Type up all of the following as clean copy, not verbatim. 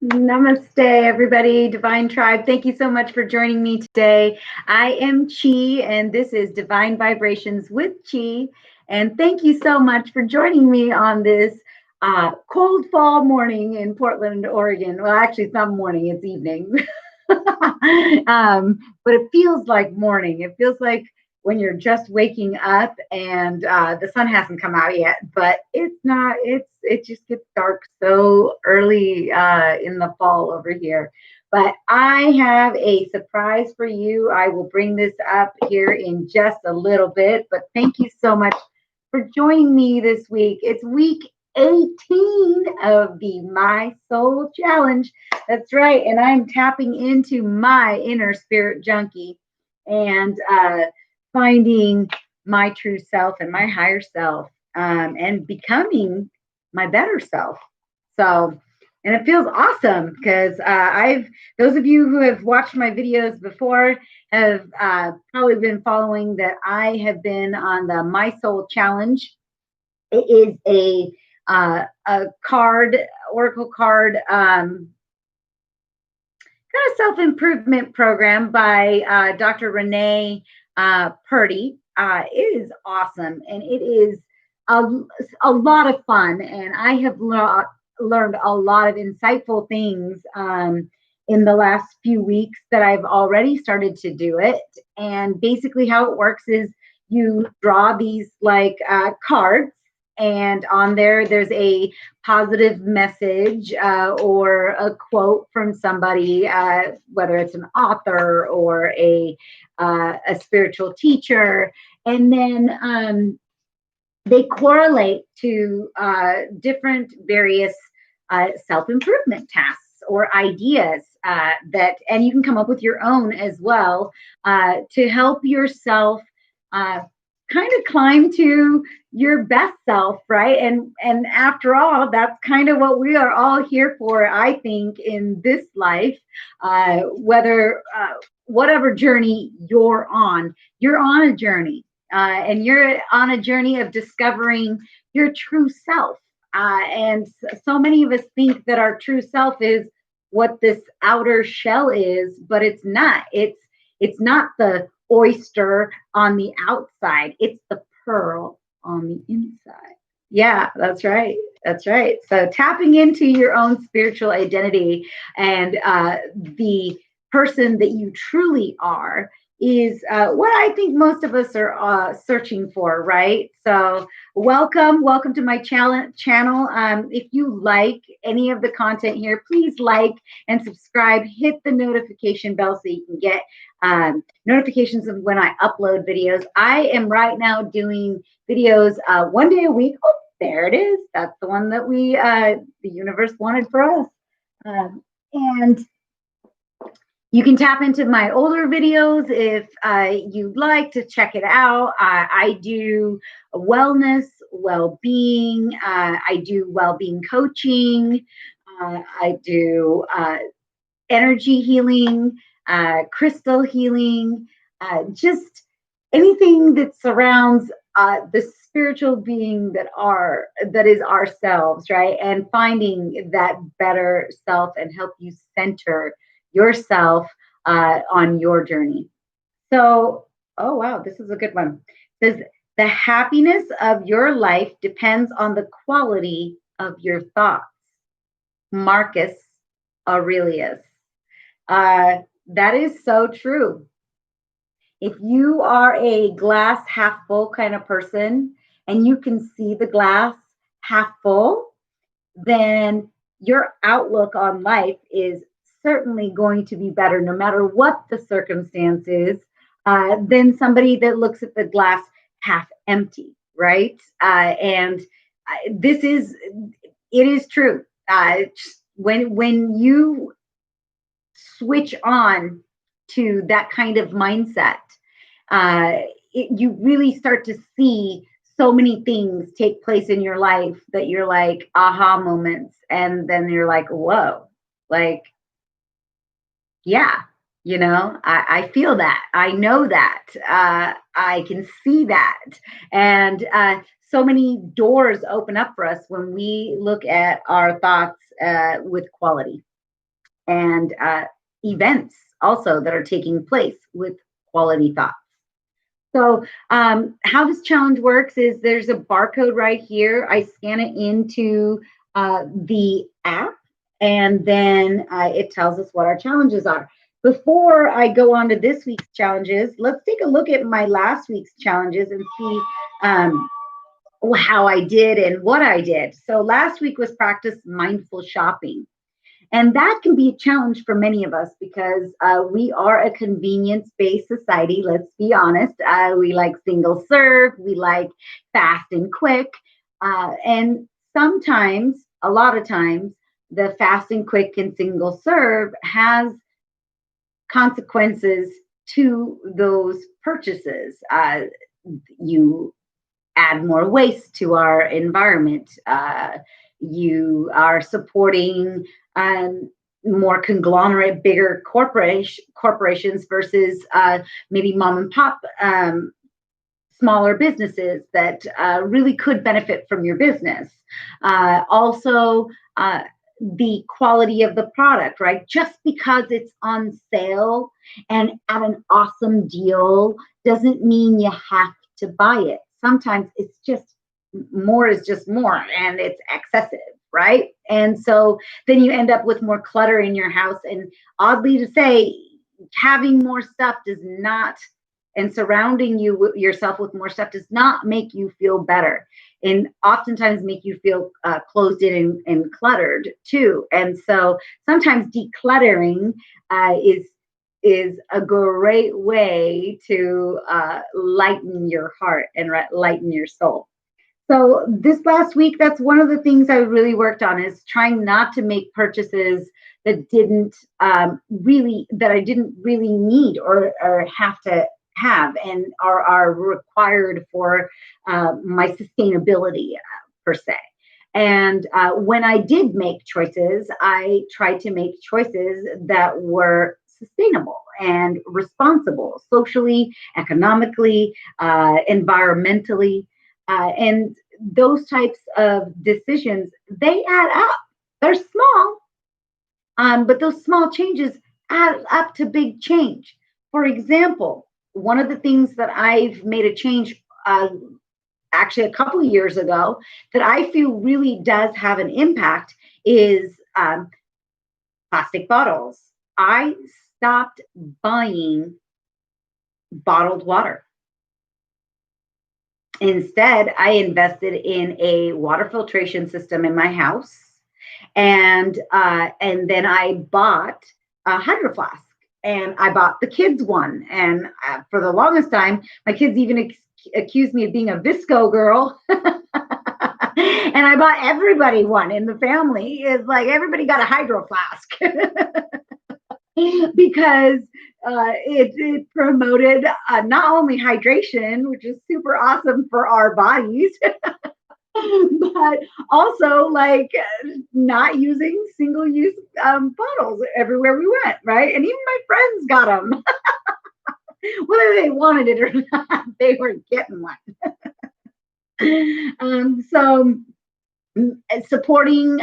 Namaste, everybody. Divine Tribe. Thank you so much for joining me today. I am Chi, and this is Divine Vibrations with Chi. And thank you so much for joining me on this cold fall morning in Portland, Oregon. Well, actually, it's not morning, it's evening. But it feels like morning. It feels like when you're just waking up and the sun hasn't come out yet, but it's not. It just gets dark so early in the fall over here. But I have a surprise for you. I will bring this up here in just a little bit. But thank you so much for joining me this week. It's week 18 of the My Soul Challenge. That's right. And I'm tapping into my inner spirit junkie and finding my true self and my higher self and becoming my better self. So, and it feels awesome because those of you who have watched my videos before have probably been following that I have been on the My Soul Challenge. It is a card, oracle card, kind of self-improvement program by Dr. Renee Purdy. It is awesome, and it is a, a lot of fun, and I have learned a lot of insightful things in the last few weeks that I've already started to do it. And basically how it works is you draw these like cards, and on there's a positive message or a quote from somebody, whether it's an author or a spiritual teacher, and then they correlate to different various self-improvement tasks or ideas and you can come up with your own as well to help yourself kind of climb to your best self, right? And after all, that's kind of what we are all here for, I think, in this life. Whether whatever journey you're on a journey, and you're on a journey of discovering your true self. And so many of us think that our true self is what this outer shell is, but it's not. It's not the oyster on the outside. It's the pearl on the inside. Yeah, that's right. That's right. So tapping into your own spiritual identity and the person that you truly are is what I think most of us are searching for, right? So welcome to my channel. If you like any of the content here, please like and subscribe. Hit the notification bell so you can get notifications of when I upload videos. I am right now doing videos 1 day a week. Oh, there it is. That's the one that the universe wanted for us. And you can tap into my older videos if you'd like to check it out. I do wellness, well-being. I do well-being coaching. I do energy healing, crystal healing, just anything that surrounds the spiritual being that is ourselves, right? And finding that better self and help you center yourself on your journey. So, oh wow, this is a good one. It says the happiness of your life depends on the quality of your thoughts. Marcus Aurelius. That is so true. If you are a glass half full kind of person and you can see the glass half full, then your outlook on life is certainly going to be better no matter what the circumstances than somebody that looks at the glass half empty, right? And it is true. When you switch on to that kind of mindset, you really start to see so many things take place in your life that you're like aha moments. And then you're like, whoa, like, yeah, I feel that. I know that. I can see that. And so many doors open up for us when we look at our thoughts with quality. and events also that are taking place with quality thoughts. So, how this challenge works is there's a barcode right here. I scan it into the app, and then it tells us what our challenges are. Before I go on to this week's challenges, let's take a look at my last week's challenges and see how I did and what I did. So, last week was practice mindful shopping. And that can be a challenge for many of us because we are a convenience-based society. Let's be honest. We like single serve. We like fast and quick. And sometimes, a lot of times, the fast and quick and single serve has consequences to those purchases. You add more waste to our environment. You are supporting more conglomerate, bigger corporations versus maybe mom and pop smaller businesses that really could benefit from your business. Also, the quality of the product, right? Just because it's on sale and at an awesome deal doesn't mean you have to buy it. Sometimes it's just more is just more and it's excessive, right? And so then you end up with more clutter in your house. And oddly to say, having more stuff does not, and surrounding yourself with more stuff does not make you feel better, and oftentimes make you feel closed in and cluttered too. And so sometimes decluttering is a great way to lighten your heart and lighten your soul. So this last week, that's one of the things I really worked on, is trying not to make purchases that I didn't really need or have to have and are required for my sustainability per se. And when I did make choices, I tried to make choices that were sustainable and responsible, socially, economically, environmentally. And those types of decisions, they add up. They're small, but those small changes add up to big change. For example, one of the things that I've made a change actually a couple of years ago that I feel really does have an impact is plastic bottles. I stopped buying bottled water. Instead, I invested in a water filtration system in my house, and then I bought a hydro flask, and I bought the kids one. And for the longest time, my kids even accused me of being a Visco girl. And I bought everybody one in the family. It's like everybody got a hydro flask. Because it promoted not only hydration, which is super awesome for our bodies, but also like not using single-use bottles everywhere we went, right? And even my friends got them. Whether they wanted it or not, they were getting one. So supporting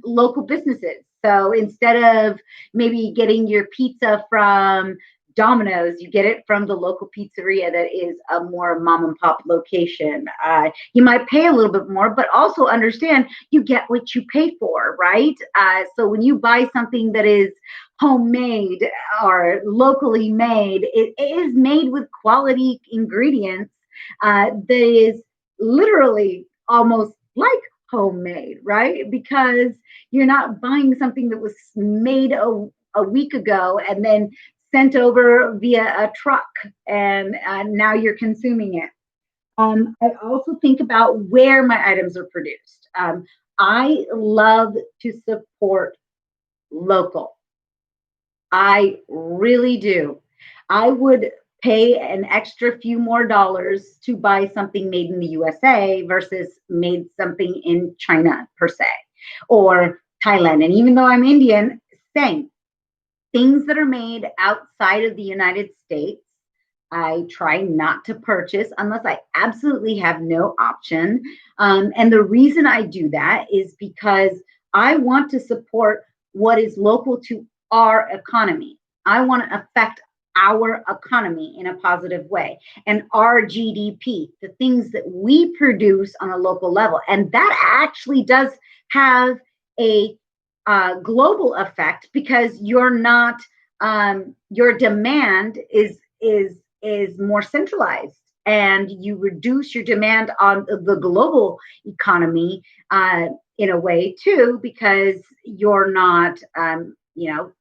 local businesses. So instead of maybe getting your pizza from Domino's, you get it from the local pizzeria that is a more mom and pop location. You might pay a little bit more, but also understand you get what you pay for, right? So when you buy something that is homemade or locally made, it is made with quality ingredients that is literally almost like homemade, right? Because you're not buying something that was made a week ago and then sent over via a truck, and now you're consuming it. I also think about where my items are produced. I love to support local. I really do. I would pay an extra few more dollars to buy something made in the USA versus made something in China per se, or Thailand. And even though I'm Indian, same. Things that are made outside of the United States, I try not to purchase unless I absolutely have no option. And the reason I do that is because I want to support what is local to our economy. I want to affect our economy in a positive way and our GDP, the things that we produce on a local level. And that actually does have a global effect because you're not your demand is more centralized, and you reduce your demand on the global economy in a way too, because you're not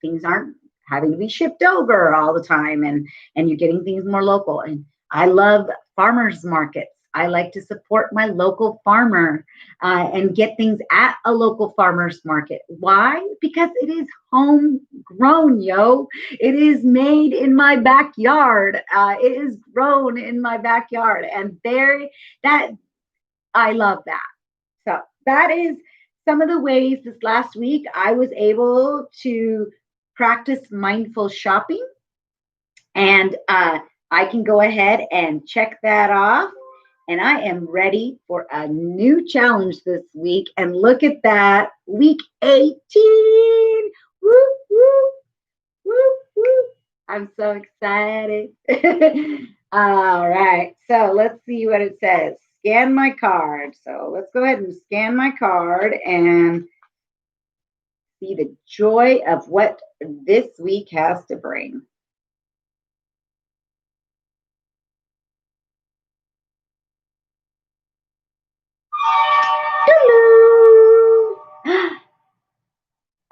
things aren't having to be shipped over all the time, and you're getting things more local. And I love farmers markets. I like to support my local farmer and get things at a local farmer's market. Why? Because it is homegrown, yo. It is made in my backyard. It is grown in my backyard. And that I love that. So that is some of the ways this last week I was able to practice mindful shopping. And I can go ahead and check that off. And I am ready for a new challenge this week. And look at that, week 18. Woo, woo, woo, woo. I'm so excited. All right. So let's see what it says. Scan my card. So let's go ahead and scan my card and see the joy of what this week has to bring.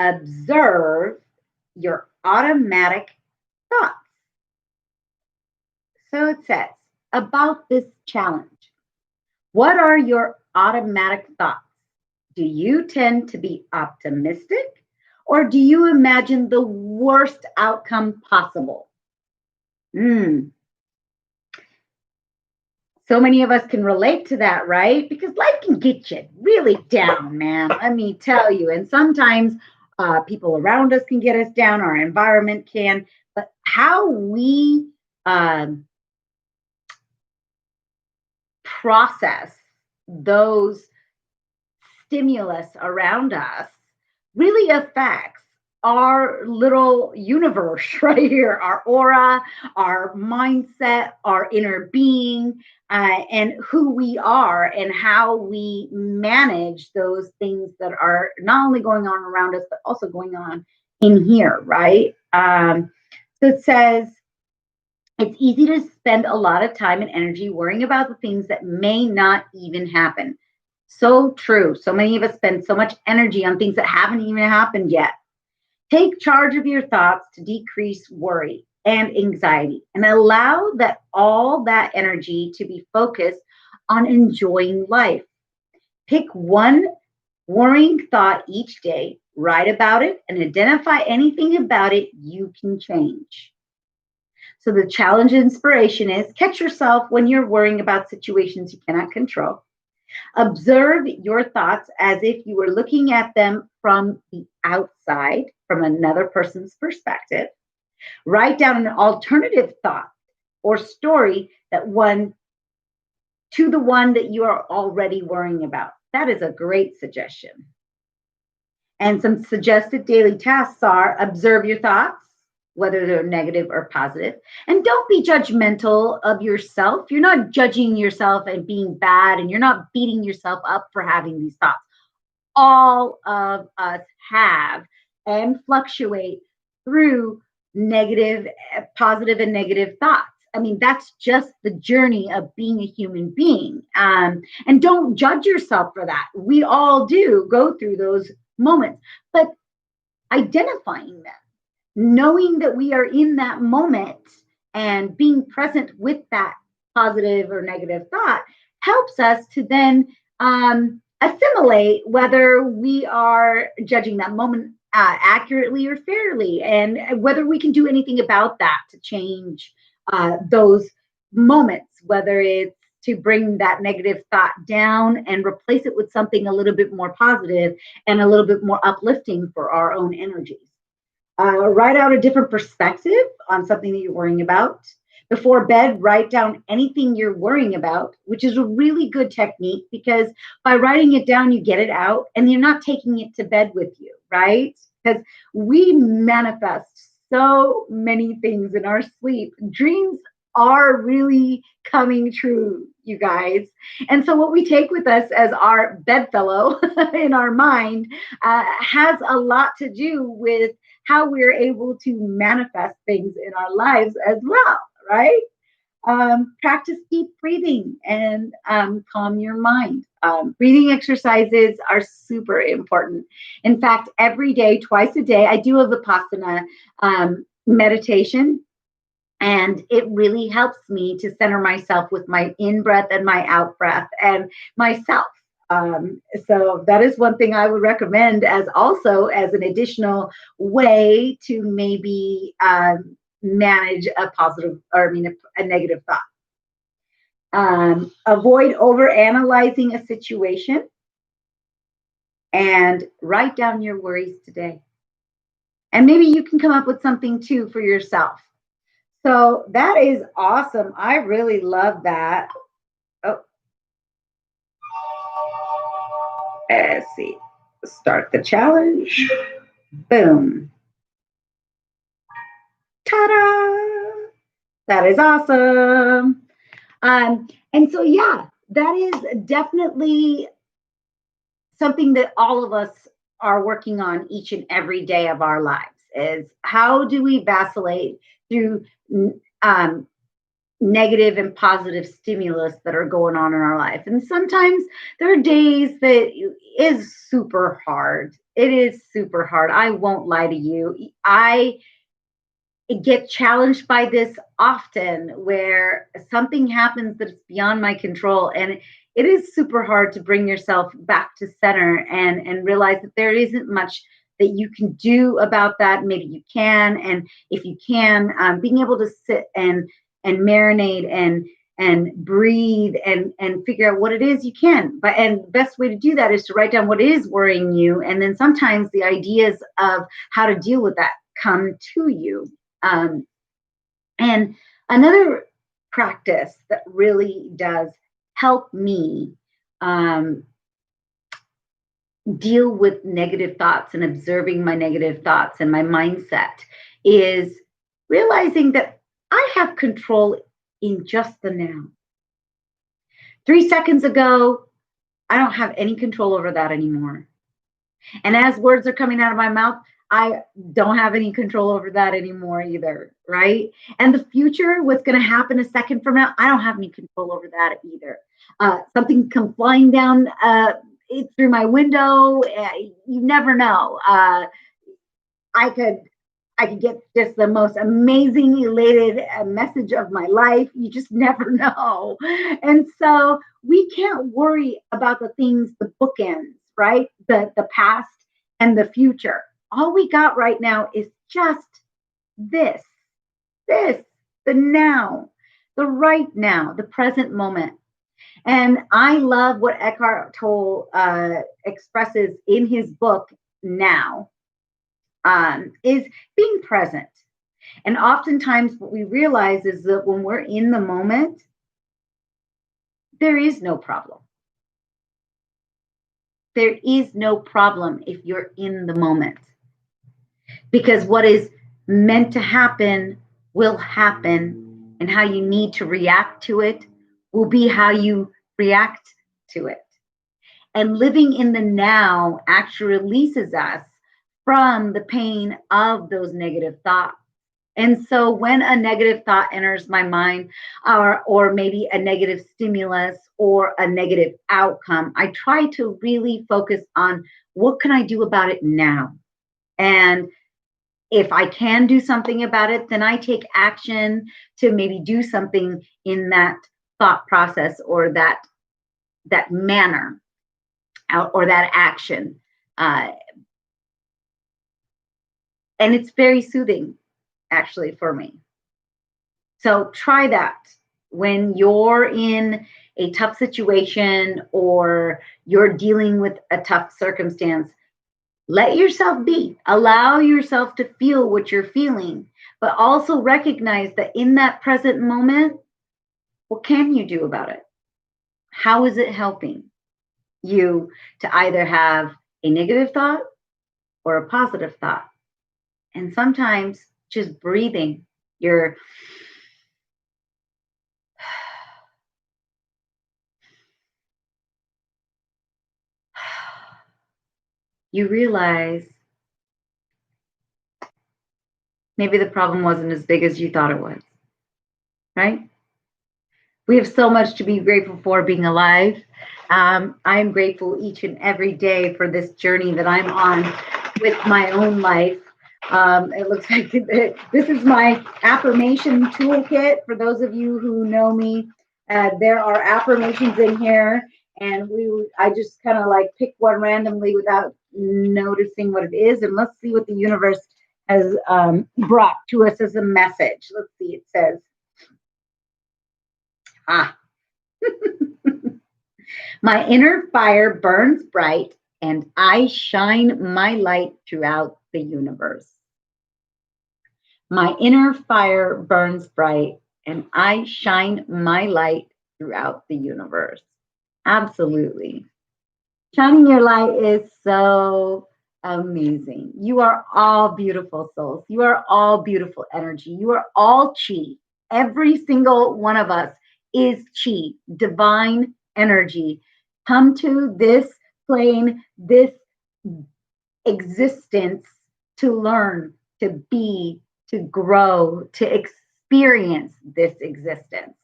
Observe your automatic thoughts. So it says about this challenge. What are your automatic thoughts? Do you tend to be optimistic, or do you imagine the worst outcome possible? So many of us can relate to that, right? Because life can get you really down, man. Let me tell you. And sometimes people around us can get us down, our environment can. But how we process those stimulus around us really affects our little universe right here, our aura, our mindset, our inner being, and who we are, and how we manage those things that are not only going on around us, but also going on in here, right? So it says, it's easy to spend a lot of time and energy worrying about the things that may not even happen. So true. So many of us spend so much energy on things that haven't even happened yet. Take charge of your thoughts to decrease worry and anxiety, and allow all that energy to be focused on enjoying life. Pick one worrying thought each day, write about it, and identify anything about it you can change. So the challenge inspiration is catch yourself when you're worrying about situations you cannot control. Observe your thoughts as if you were looking at them from the outside, from another person's perspective. Write down an alternative thought or story to the one that you are already worrying about. That is a great suggestion. And some suggested daily tasks are observe your thoughts, whether they're negative or positive. And don't be judgmental of yourself. You're not judging yourself and being bad, and you're not beating yourself up for having these thoughts. All of us have and fluctuate through positive and negative thoughts. I mean, that's just the journey of being a human being. And don't judge yourself for that. We all do go through those moments, but identifying them, knowing that we are in that moment and being present with that positive or negative thought helps us to then assimilate whether we are judging that moment accurately or fairly, and whether we can do anything about that to change those moments, whether it's to bring that negative thought down and replace it with something a little bit more positive and a little bit more uplifting for our own energies. Write out a different perspective on something that you're worrying about. Before bed, write down anything you're worrying about, which is a really good technique, because by writing it down, you get it out and you're not taking it to bed with you, right? because we manifest so many things in our sleep. Dreams are really coming true, you guys. And so, what we take with us as our bedfellow in our mind has a lot to do with how we're able to manifest things in our lives as well, right? Practice deep breathing and calm your mind. Breathing exercises are super important. In fact, every day, twice a day, I do a Vipassana meditation, and it really helps me to center myself with my in breath and my out breath and myself. So that is one thing I would recommend as also as an additional way to maybe manage a positive, or I mean, a negative thought. Avoid over analyzing a situation and write down your worries today. And maybe you can come up with something too for yourself. So that is awesome. I really love that. Oh, let's see. Start the challenge. Boom. Ta-da! That is awesome. And so, yeah, that is definitely something that all of us are working on each and every day of our lives is how do we vacillate through negative and positive stimulus that are going on in our life. And sometimes there are days that is super hard. It is super hard. I won't lie to you. I get challenged by this often where something happens that's beyond my control, and it is super hard to bring yourself back to center and realize that there isn't much that you can do about that. Maybe you can, and if you can, being able to sit and marinate and breathe and figure out what it is you can. But and the best way to do that is to write down what is worrying you, and then sometimes the ideas of how to deal with that come to you. And another practice that really does help me deal with negative thoughts and observing my negative thoughts and my mindset is realizing that I have control in just the now. 3 seconds ago, I don't have any control over that anymore. And as words are coming out of my mouth, I don't have any control over that anymore either, right? And the future, what's going to happen a second from now, I don't have any control over that either. Something come flying down through my window, you never know. I could get just the most amazing, elated message of my life. You just never know. And so we can't worry about the things, the bookends, right? The past and the future. All we got right now is just this, the now, the right now, the present moment. And I love what Eckhart Tolle expresses in his book, Now, is being present. And oftentimes what we realize is that when we're in the moment, there is no problem. There is no problem if you're in the moment. Because what is meant to happen will happen, and how you need to react to it will be how you react to it. And living in the now actually releases us from the pain of those negative thoughts. And so when a negative thought enters my mind, or maybe a negative stimulus or a negative outcome, I try to really focus on what can I do about it now? And if I can do something about it, then I take action to maybe do something in that thought process or that manner or that action. And it's very soothing, actually, for me. So try that when you're in a tough situation or you're dealing with a tough circumstance. Let yourself be. Allow yourself to feel what you're feeling, but also recognize that in that present moment, what can you do about it? How is it helping you to either have a negative thought or a positive thought. And sometimes just breathing, you're you realize maybe the problem wasn't as big as you thought it was, right? We have so much to be grateful for being alive. I'm grateful each and every day for this journey that I'm on with my own life. It looks like this is my affirmation toolkit. For those of you who know me, there are affirmations in here, and I just kind of like pick one randomly without noticing what it is, and let's see what the universe has brought to us as a message. Let's see. It says, my inner fire burns bright, and I shine my light throughout the universe. My inner fire burns bright, and I shine my light throughout the universe. Absolutely. Shining your light is so amazing. You are all beautiful souls. You are all beautiful energy. You are all chi. Every single one of us is chi, divine energy. Come to this plane, this existence to learn, to be, to grow, to experience this existence.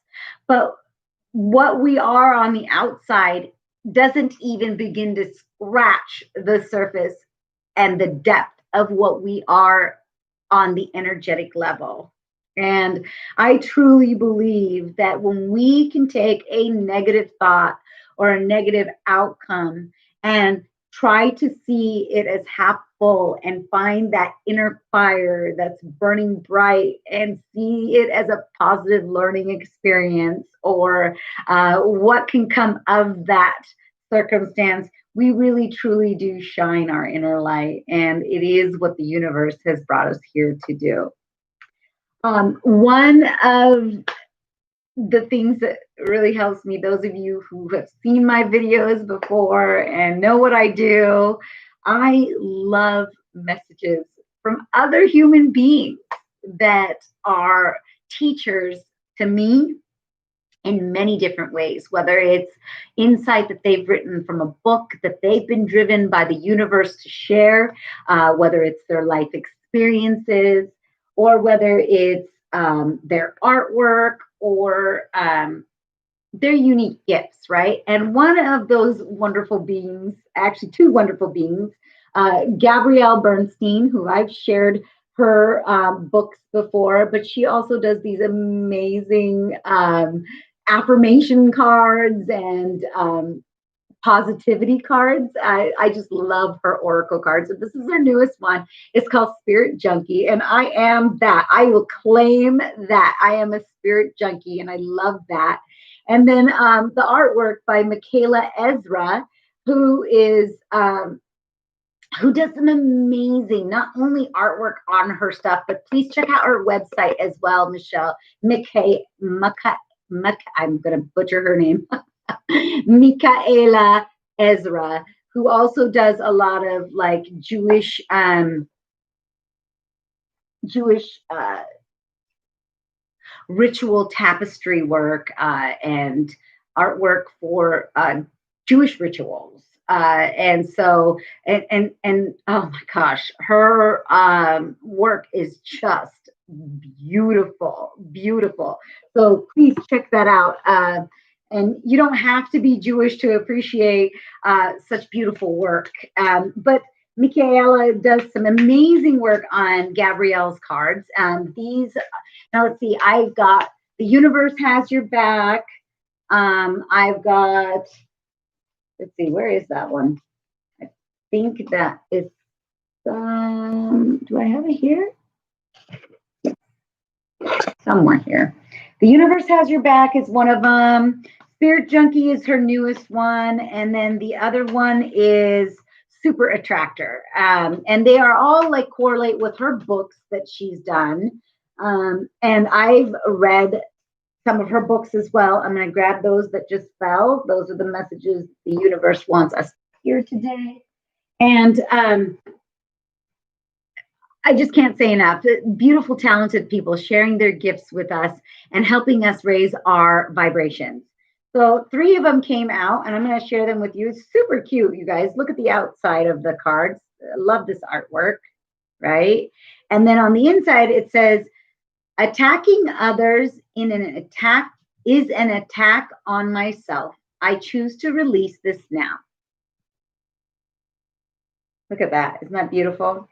But what we are on the outside doesn't even begin to scratch the surface and the depth of what we are on the energetic level. And I truly believe that when we can take a negative thought or a negative outcome and try to see it as half full and find that inner fire that's burning bright and see it as a positive learning experience or what can come of that circumstance, we really truly do shine our inner light. And it is what the universe has brought us here to do. One of the things that really helps me, those of you who have seen my videos before and know what I do, I love messages from other human beings that are teachers to me in many different ways, whether it's insight that they've written from a book that they've been driven by the universe to share, whether it's their life experiences, or whether it's their artwork or their unique gifts, right? And one of those wonderful beings, actually two wonderful beings, Gabrielle Bernstein, who I've shared her books before, but she also does these amazing affirmation cards and positivity cards. I just love her oracle cards. And this is her newest one. It's called Spirit Junkie. And I am that. I will claim that. I am a spirit junkie and I love that. And then the artwork by Michaela Ezra, who is who does some amazing, not only artwork on her stuff, but please check out her website as well, Michelle. I'm going to butcher her name. Michaela Ezra, who also does a lot of like Jewish ritual tapestry work and artwork for Jewish rituals. And so, and oh my gosh, her work is just beautiful, beautiful. So please check that out. And you don't have to be Jewish to appreciate such beautiful work. But Michaela does some amazing work on Gabrielle's cards. Now let's see, I've got The Universe Has Your Back. I've got, let's see, where is that one? I think that is, do I have it here? Somewhere here. The Universe Has Your Back is one of them. Spirit Junkie is her newest one. And then the other one is Super Attractor. And they are all like correlate with her books that she's done. And I've read some of her books as well. I'm going to grab those that just fell. Those are the messages the universe wants us to hear today. And I just can't say enough. Beautiful, talented people sharing their gifts with us and helping us raise our vibrations. So 3 of them came out, and I'm going to share them with you. It's super cute, you guys. Look at the outside of the cards. I love this artwork, right? And then on the inside, it says, attacking others in an attack is an attack on myself. I choose to release this now. Look at that. Isn't that beautiful?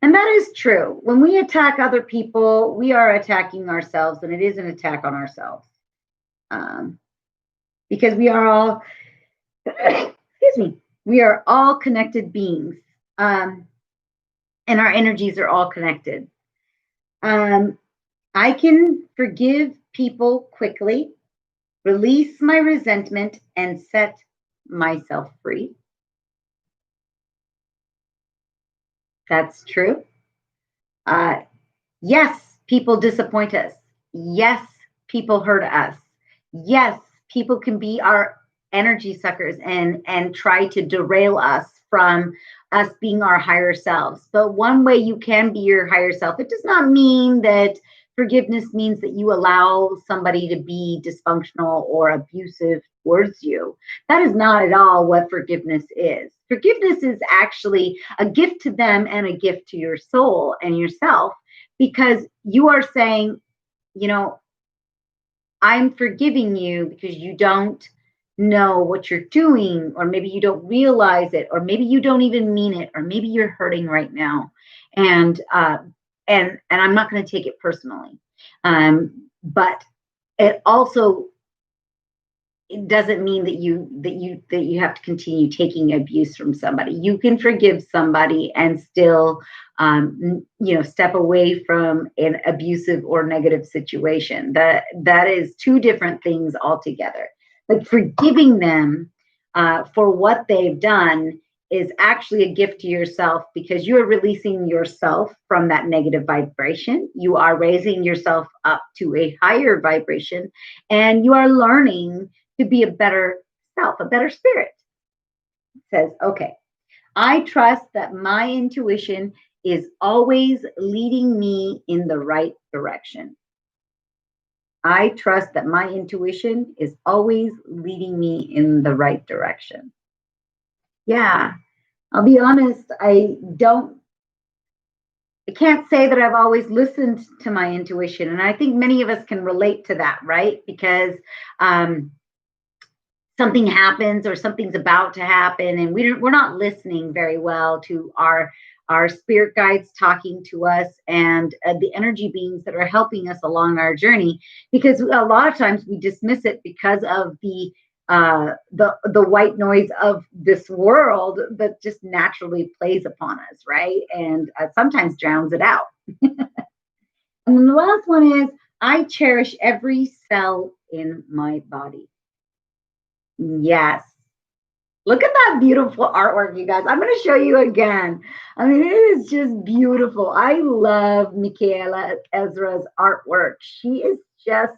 And that is true. When we attack other people, we are attacking ourselves, and it is an attack on ourselves. Because we are all, excuse me, we are all connected beings. And our energies are all connected. I can forgive people quickly, release my resentment, and set myself free. That's true. Yes, people disappoint us. Yes, people hurt us. Yes, people can be our energy suckers and try to derail us from us being our higher selves. But one way you can be your higher self, it does not mean that forgiveness means that you allow somebody to be dysfunctional or abusive towards you. That is not at all what forgiveness is. Forgiveness is actually a gift to them and a gift to your soul and yourself, because you are saying, I'm forgiving you because you don't know what you're doing, or maybe you don't realize it, or maybe you don't even mean it, or maybe you're hurting right now. And I'm not going to take it personally. But it also, it doesn't mean that you have to continue taking abuse from somebody. You can forgive somebody and still step away from an abusive or negative situation. That is 2 different things altogether. Like forgiving them for what they've done is actually a gift to yourself, because you are releasing yourself from that negative vibration. You are raising yourself up to a higher vibration, and you are learning to be a better self, a better spirit. It says, okay, I trust that my intuition is always leading me in the right direction. I trust that my intuition is always leading me in the right direction. Yeah, I'll be honest, I can't say that I've always listened to my intuition. And I think many of us can relate to that, right? Because something happens or something's about to happen, and we're not listening very well to our spirit guides talking to us, and the energy beings that are helping us along our journey, because a lot of times we dismiss it because of the white noise of this world that just naturally plays upon us, right? And sometimes drowns it out. And then the last one is, I cherish every cell in my body. Yes. Look at that beautiful artwork, you guys. I'm going to show you again. I mean, it is just beautiful. I love Michaela Ezra's artwork. She is just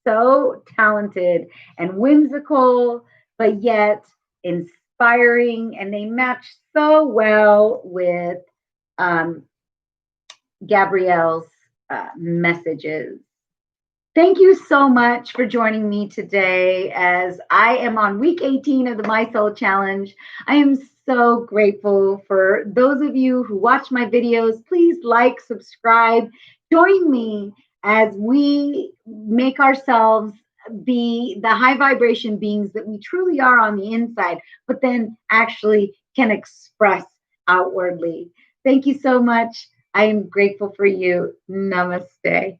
so talented and whimsical, but yet inspiring. And they match so well with Gabrielle's messages. Thank you so much for joining me today, as I am on week 18 of the My Soul Challenge. I am so grateful for those of you who watch my videos. Please like, subscribe, join me as we make ourselves be the high vibration beings that we truly are on the inside, but then actually can express outwardly. Thank you so much. I am grateful for you. Namaste.